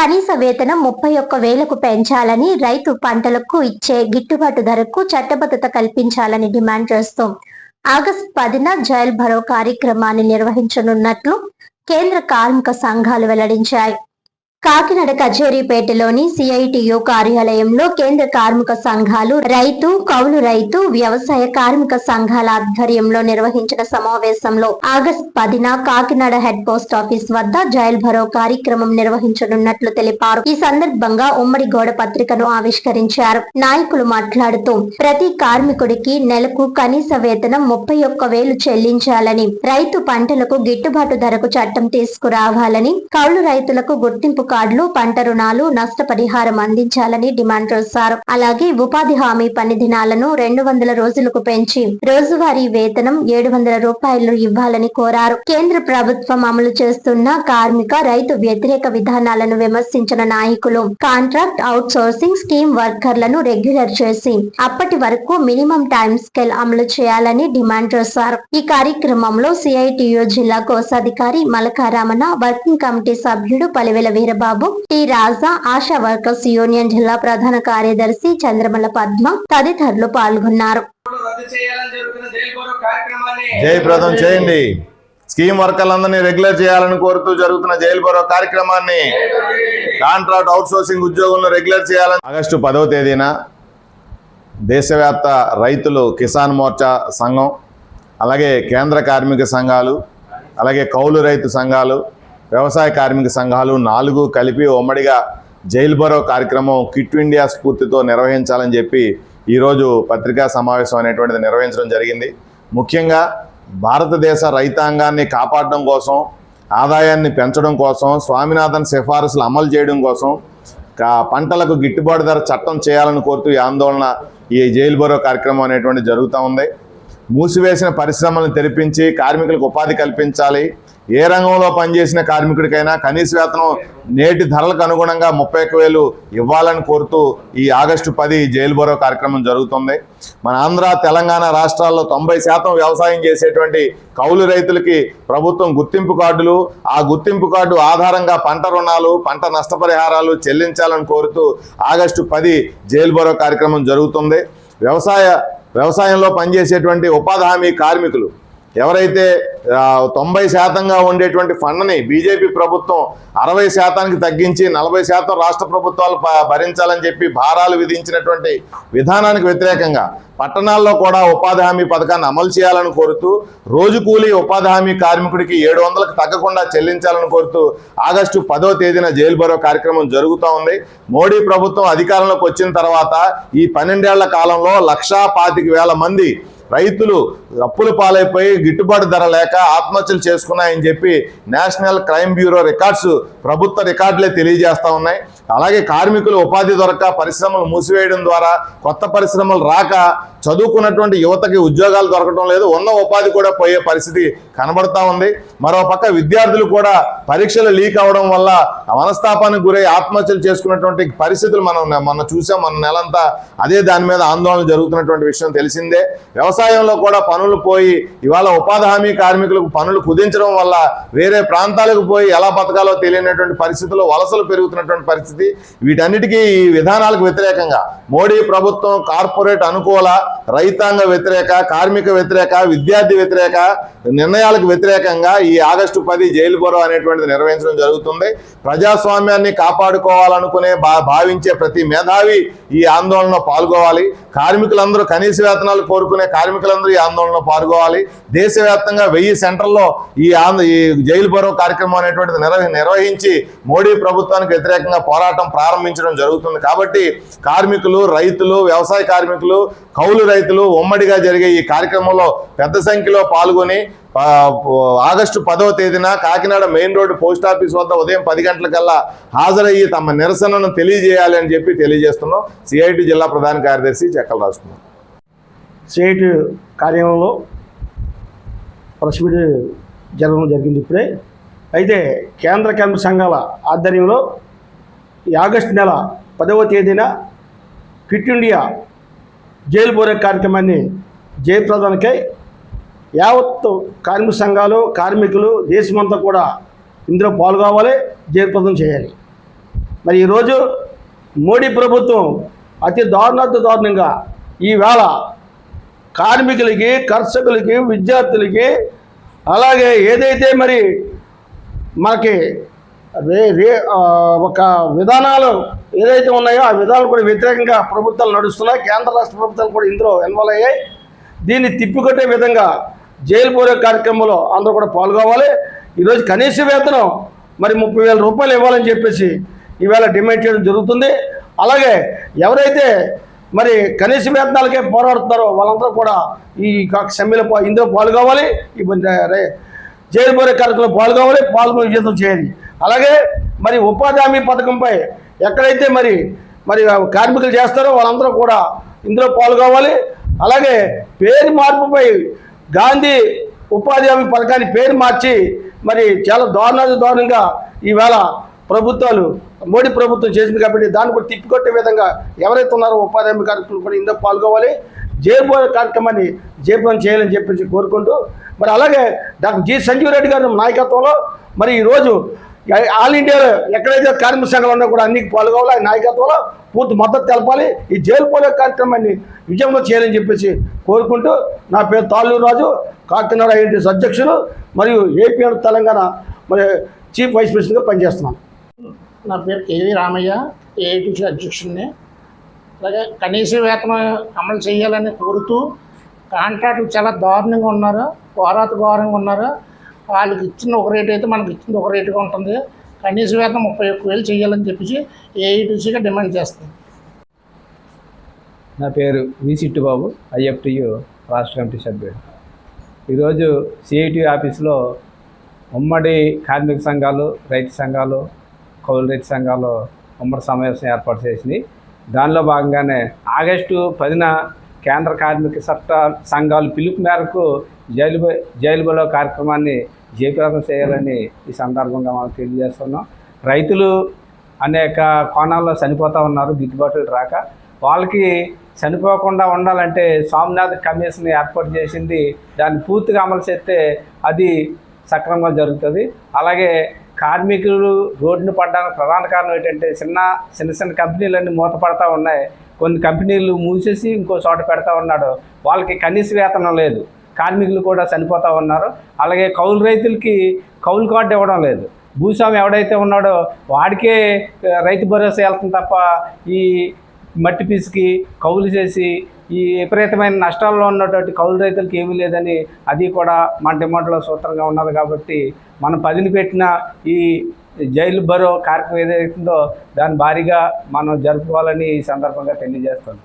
కనీస వేతనం 31,000కు పెంచాలని, రైతు పంటలకు ఇచ్చే గిట్టుబాటు ధరకు చట్టబద్ధత కల్పించాలని డిమాండ్ చేస్తూ ఆగస్టు 10న జైల్ భరో కార్యక్రమాన్ని నిర్వహించనున్నట్లు కేంద్ర కార్మిక సంఘాలు వెల్లడించాయి. కాకినాడ కచేరీపేటలోని సిఐటియు కార్యాలయంలో కేంద్ర కార్మిక సంఘాలు, రైతు, కౌలు రైతు, వ్యవసాయ కార్మిక సంఘాల ఆధ్వర్యంలో నిర్వహించిన సమావేశంలో ఆగస్టు 10న కాకినాడ హెడ్ పోస్ట్ ఆఫీస్ వద్ద జైల్ భరో కార్యక్రమం నిర్వహించనున్నట్లు తెలిపారు. ఈ సందర్భంగా ఉమ్మడి గోడ పత్రికను ఆవిష్కరించారు. నాయకులు మాట్లాడుతూ ప్రతి కార్మికుడికి నెలకు కనీస వేతనం 31,000 చెల్లించాలని, రైతు పంటలకు గిట్టుబాటు ధరకు చట్టం తీసుకురావాలని, కౌలు రైతులకు గుర్తింపు కార్డులు, పంట రుణాలు, నష్టపరిహారం అందించాలని డిమాండ్ చేశారు. అలాగే ఉపాధి హామీ పని దినాలను 200 రోజులకు పెంచి రోజువారీ వేతనం 700 రూపాయలు ఇవ్వాలని కోరారు. కేంద్ర ప్రభుత్వం అమలు చేస్తున్న కార్మిక, రైతు వ్యతిరేక విధానాలను విమర్శించిన నాయకులు కాంట్రాక్ట్ అవుట్ సోర్సింగ్ స్కీమ్ వర్కర్లను రెగ్యులర్ చేసి అప్పటి వరకు మినిమం టైం స్కేల్ అమలు చేయాలని డిమాండ్ చేశారు. ఈ కార్యక్రమంలో సిఐటియు జిల్లా కోశాధికారి మలకారామణ, వర్కింగ్ కమిటీ సభ్యుడు పలివెల వీరబాబు, టి రాజా, ఆశా వర్కర్స్ యూనియన్ జిల్లా ప్రధాన కార్యదర్శి చంద్రమల పద్మ తదితరులు పాల్గొన్నారు. జయప్రదం చేయండి. స్కీమ్ వర్కర్లందరినీ రెగ్యులర్ చేయాలని కోరుతూ జరుగుతున్న జైల్ భరో కార్యక్రమాన్ని, కాంట్రాక్ట్ అవుట్ సోర్సింగ్ ఉద్యోగులను రెగ్యులర్ చేయాలని ఆగస్టు 10వ తేదీన దేశవ్యాప్త రైతులు కిసాన్ మోర్చా సంఘం, అలాగే కేంద్ర కార్మిక సంఘాలు, అలాగే కౌలు రైతు సంఘాలు, వ్యవసాయ కార్మిక సంఘాలు 4 కలిపి ఉమ్మడిగా జైల్ భరో కార్యక్రమం క్విట్ ఇండియా స్ఫూర్తితో నిర్వహించాలని చెప్పి ఈరోజు పత్రికా సమావేశం అనేటువంటిది నిర్వహించడం జరిగింది. ముఖ్యంగా భారతదేశ రైతాంగాన్ని కాపాడడం కోసం, ఆదాయాన్ని పెంచడం కోసం, స్వామినాథన్ సిఫారసులు అమలు చేయడం కోసం పంటలకు గిట్టుబాటు ధర చట్టం చేయాలని కోరుతూ ఈ ఆందోళన, ఈ జైల్ భరో కార్యక్రమం అనేటువంటి జరుగుతూ ఉంది. మూసివేసిన పరిశ్రమలను తెరిపించి కార్మికులకు ఉపాధి కల్పించాలి. ఏ రంగంలో పనిచేసిన కార్మికుడికైనా కనీస వేతనం నేటి ధరలకు అనుగుణంగా 31,000 ఇవ్వాలని కోరుతూ ఈ ఆగస్టు 10 జైల్ భరో కార్యక్రమం జరుగుతుంది. మన ఆంధ్ర, తెలంగాణ రాష్ట్రాల్లో 90% వ్యవసాయం చేసేటువంటి కౌలు రైతులకి ప్రభుత్వం గుర్తింపు కార్డులు, ఆ గుర్తింపు కార్డు ఆధారంగా పంట రుణాలు, పంట నష్టపరిహారాలు చెల్లించాలని కోరుతూ ఆగస్టు 10 జైల్ భరో కార్యక్రమం జరుగుతుంది. వ్యవసాయంలో పనిచేసేటువంటి ఉపాధి హామీ కార్మికులు ఎవరైతే 90% ఉండేటువంటి ఫండ్ని బీజేపీ ప్రభుత్వం 60% తగ్గించి 40% రాష్ట్ర ప్రభుత్వాలు భరించాలని చెప్పి భారాలు విధించినటువంటి విధానానికి వ్యతిరేకంగా పట్టణాల్లో కూడా ఉపాధి హామీ పథకాన్ని అమలు చేయాలని కోరుతూ, రోజు కూలీ ఉపాధి హామీ కార్మికుడికి 700కు తగ్గకుండా చెల్లించాలని కోరుతూ ఆగస్టు 10వ తేదీన జైల్ భరో కార్యక్రమం జరుగుతూ ఉంది. మోడీ ప్రభుత్వం అధికారంలోకి వచ్చిన తర్వాత ఈ 12 ఏళ్ల కాలంలో 1,25,000 మంది రైతులు అప్పుల పాలైపోయి గిట్టుబాటు ధర లేక ఆత్మహత్యలు చేసుకున్నాయని చెప్పి నేషనల్ క్రైమ్ బ్యూరో రికార్డ్స్, ప్రభుత్వ రికార్డులే తెలియజేస్తూ ఉన్నాయి. అలాగే కార్మికులు ఉపాధి దొరక పరిశ్రమలు మూసివేయడం ద్వారా కొత్త పరిశ్రమలు రాక చదువుకున్నటువంటి యువతకి ఉద్యోగాలు దొరకడం లేదు, ఉన్న ఉపాధి కూడా పోయే పరిస్థితి కనబడతా ఉంది. మరోపక్క విద్యార్థులు కూడా పరీక్షలు లీక్ అవడం వల్ల మనస్తాపానికి గురై ఆత్మహత్యలు చేసుకున్నటువంటి పరిస్థితులు మనం చూసాం. మన నెలంతా అదే దాని మీద ఆందోళన జరుగుతున్నటువంటి విషయం తెలిసిందే. వ్యవసాయంలో కూడా పనులు పోయి ఇవాళ ఉపాధి హామీ కార్మికులకు పనులు కుదించడం వల్ల వేరే ప్రాంతాలకు పోయి ఎలా బతకాలో తెలియనటువంటి పరిస్థితుల్లో వలసలు పెరుగుతున్నటువంటి పరిస్థితి. వీటన్నిటికీ ఈ విధానాలకు వ్యతిరేకంగా మోడీ ప్రభుత్వం కార్పొరేట్ అనుకూల, రైతాంగ వ్యతిరేక, కార్మిక వ్యతిరేక, విద్యార్థి వ్యతిరేక నిర్ణయాలకు వ్యతిరేకంగా ఈ ఆగస్టు 10 జైలు భరో అనేటువంటిది నిర్వహించడం జరుగుతుంది. ప్రజాస్వామ్యాన్ని కాపాడుకోవాలనుకునే భావించే ప్రతి మేధావి ఈ ఆందోళనలో పాల్గొవాలి. కార్మికులందరూ కనీస వేతనాలు కోరుకునే కార్మికులందరూ ఈ ఆందోళనలో పాల్గొవాలి. దేశవ్యాప్తంగా 1000 సెంటర్లో ఈ జైలు భరో కార్యక్రమం అనేటువంటిది నిర్వహించి మోడీ ప్రభుత్వానికి వ్యతిరేకంగా పోరాటం ప్రారంభించడం జరుగుతుంది. కాబట్టి కార్మికులు, రైతులు, వ్యవసాయ కార్మికులు, కౌలు రైతులు ఉమ్మడిగా జరిగే ఈ కార్యక్రమంలో పెద్ద సంఖ్యలో పాల్గొని ఆగస్టు 10వ తేదీన Kakinada main road post office వద్ద ఉదయం 10 గంటలకల్లా హాజరయ్యి తమ నిరసనను తెలియజేయాలి అని చెప్పి తెలియజేస్తున్నాం. సిఐటి జిల్లా ప్రధాన కార్యదర్శి చెక్కల రాసుకున్నాం. సిఐటి కార్యాలయంలో ప్రెస్ మీట్ జరగడం జరిగింది ఇప్పుడే. అయితే కేంద్ర కార్మిక సంఘాల ఆధ్వర్యంలో ఈ ఆగస్టు నెల 10వ తేదీన క్విట్ ఇండియా జైలు భరో కార్యక్రమాన్ని జయప్రదానికై యావత్ కార్మిక సంఘాలు, కార్మికులు దేశమంతా కూడా ఇందులో పాల్గొవాలి, జయప్రదం చేయాలి. మరి ఈరోజు మోడీ ప్రభుత్వం అతి దారుణంగా ఈవేళ కార్మికులకి, కర్షకులకి, విద్యార్థులకి, అలాగే ఏదైతే మరి మనకి ఒక విధానాలు ఏదైతే ఉన్నాయో ఆ విధానాలు కూడా వ్యతిరేకంగా ప్రభుత్వాలు నడుస్తున్నాయి. కేంద్ర రాష్ట్ర ప్రభుత్వాలు కూడా ఇందులో ఇన్వాల్వ్ అయ్యాయి. దీన్ని తిప్పికొట్టే విధంగా జైలు పూర్వ కార్యక్రమంలో అందరూ కూడా పాల్గొవాలి. ఈరోజు కనీస వేతనం మరి 30,000 రూపాయలు ఇవ్వాలని చెప్పేసి ఈవేళ డిమాండ్ చేయడం జరుగుతుంది. అలాగే ఎవరైతే మరి కనీస వేతనాలకే పోరాడుతున్నారో వాళ్ళందరూ కూడా ఈ సమ్మెలో ఇందులో పాల్గొవాలి. జైలు పూర్వ కార్యక్రమంలో పాల్గొని విజయం చేయాలి. అలాగే మరి ఉపాధి హామీ పథకంపై ఎక్కడైతే మరి కార్మికులు చేస్తారో వాళ్ళందరూ కూడా ఇందులో పాల్గొవాలి. అలాగే పేరు మార్పుపై గాంధీ ఉపాధి హామీ పథకాన్ని పేరు మార్చి మరి చాలా దారుణంగా ఈవేళ ప్రభుత్వాలు మోడీ ప్రభుత్వం చేసింది కాబట్టి దాన్ని కూడా తిప్పికొట్టే విధంగా ఎవరైతే ఉన్నారో ఉపాధి హామీ కార్యక్రమాలు కూడా ఇందులో పాల్గొవాలి. జైలు కార్యక్రమాన్ని జయప్రదం చేయాలని చెప్పేసి కోరుకుంటూ మరి అలాగే డాక్టర్ జి సంజీవ్ రెడ్డి గారి నాయకత్వంలో మరి ఈరోజు ఆల్ ఇండియాలో ఎక్కడైతే కార్మిక సంఘాలు ఉన్నా కూడా అన్ని పాల్గొవాలి. ఆయన నాయకత్వంలో పూర్తి మద్దతు తెలపాలి. ఈ జైలు పోలే కార్యక్రమాన్ని విజయవంతం చేయాలని చెప్పేసి కోరుకుంటూ నా పేరు తాళ్ళూరు రాజు, కాకినాడ ఐఎన్టీఎస్ అధ్యక్షులు మరియు ఏపీ తెలంగాణ మరి చీఫ్ వైస్ ప్రెసిడెంట్గా పనిచేస్తున్నాను. నా పేరు కేవీ రామయ్య, ఏఐటీసీ అధ్యక్షుడిని. అలాగే కనీస వేతనం అమలు చేయాలని కోరుతూ కాంట్రాక్టులు చాలా దారుణంగా ఉన్నారు, ఘోరంగా ఉన్నారు. వాళ్ళకి ఇచ్చిన ఒక రేటు అయితే మనకి ఇచ్చింది ఒక రేటుగా ఉంటుంది. కనీస వేతనం 31,000 చేయాలని చెప్పేసి ఏఐటీసీగా డిమాండ్ చేస్తాం. నా పేరు వి సిట్టుబాబు, ఐఎఫ్టియు రాష్ట్ర కమిటీ సభ్యుడు. ఈరోజు సిఐటి ఆఫీసులో ఉమ్మడి కార్మిక సంఘాలు, రైతు సంఘాలు, కౌలు రైతు సంఘాలు ఉమ్మడి సమావేశం ఏర్పాటు చేసింది. దానిలో భాగంగానే ఆగస్టు 10న కేంద్ర కార్మిక చట్ట సంఘాలు పిలుపు మేరకు జైలు బలో కార్యక్రమాన్ని జయప్రదం చేయాలని ఈ సందర్భంగా మనం తెలియజేస్తున్నాం. రైతులు అనేక కోణాల్లో చనిపోతూ ఉన్నారు, గిట్టుబాటు రాక. వాళ్ళకి చనిపోకుండా ఉండాలంటే స్వామినాథన్ కమిషన్ ఏర్పాటు చేసింది, దాన్ని పూర్తిగా అమలు చేస్తే అది సక్రమంగా జరుగుతుంది. అలాగే కార్మికులు రోడ్డును పడడానికి ప్రధాన కారణం ఏంటంటే చిన్న కంపెనీలన్నీ మూతపడతా ఉన్నాయి. కొన్ని కంపెనీలు మూసేసి ఇంకో చోట పెడతా ఉన్నాడు. వాళ్ళకి కనీస వేతనం లేదు, కార్మికులు కూడా చనిపోతూ ఉన్నారు. అలాగే కౌలు రైతులకి కౌలు కార్డు ఇవ్వడం లేదు. భూస్వామి ఎవడైతే ఉన్నాడో వాడికే రైతు భరోసా వెళ్తుంది తప్ప ఈ మట్టి పిసికి కౌలు చేసి ఈ విపరీతమైన నష్టాల్లో ఉన్నటువంటి కౌలు రైతులకి ఏమీ లేదని అది కూడా మన డిమాండ్లో సూత్రంగా ఉన్నది. కాబట్టి మనం పదిని పెట్టిన ఈ జైలు బరో కార్యక్రమం ఏదైతుందో దాన్ని భారీగా మనం జరుపుకోవాలని ఈ సందర్భంగా తెలియజేస్తాం.